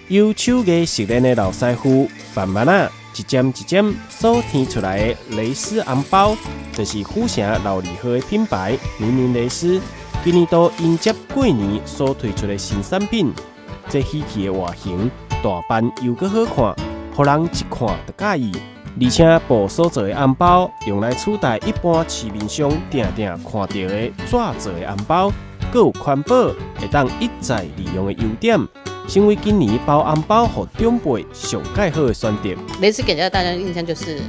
由手艺熟练的老师傅慢慢一针一针所添出来的蕾丝红包，就是府城老字号的品牌明林蕾丝。今年都迎接过年所推出的新产品，这喜气的外形、大版又搁好看，互人一看就介意。而且布所做的红包用来取代一般市面上定定看到的纸做的红包，搁有环保，会当一再利用的优点，成为今年包红包予长辈上介好的选择。蕾丝给大家的印象就是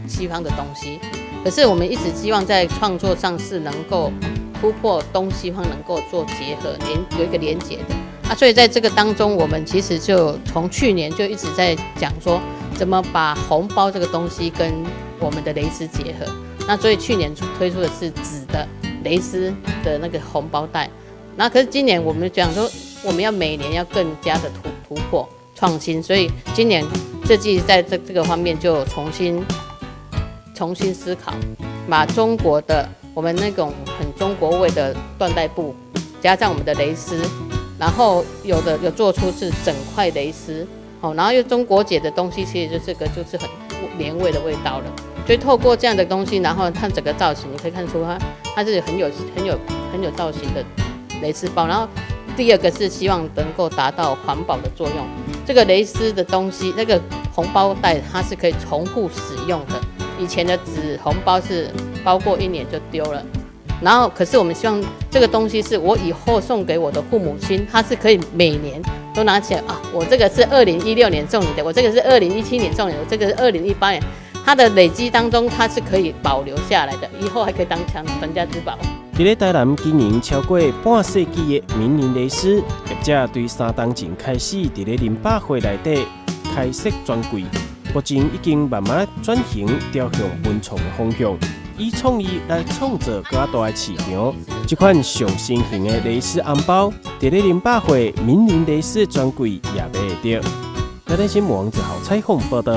西方的东西，可是我们一直希望在创作上是能够突破东西方，能够做结合，有一个连结的所以在这个当中，我们其实就从去年就一直在讲说，怎么把红包这个东西跟我们的蕾丝结合。那所以去年推出的是纸的蕾丝的那个红包袋，那可是今年我们讲说，我们要每年要更加的突破创新，所以今年设计在这个方面就重新思考，把中国的我们那种很中国味的缎带布，加上我们的蕾丝，然后有做出是整块蕾丝，然后又中国结的东西，其实就是很原味的味道了。所以透过这样的东西，然后它整个造型，你可以看出它是很有造型的蕾丝包。然后第二个是希望能够达到环保的作用。这个蕾丝的东西，那个红包袋它是可以重复使用的。以前的纸红包是包过1年就丢了，然后可是我们希望这个东西是我以后送给我的父母亲，它是可以每年都拿起来我这个是2016年送你的，我这个是2017年送你的，我这个是2018年，它的累积当中它是可以保留下来的，以后还可以当传家之宝。在台南经营超过半世纪的明林蕾丝，业者对3年前开始在08会内底开设专柜，目前已经慢慢转型调向文创的方向，以创意来创造更大的市场。这款上新型的蕾丝红包，在08会明林蕾丝专柜也买得到。台南新闻网1号采访报道。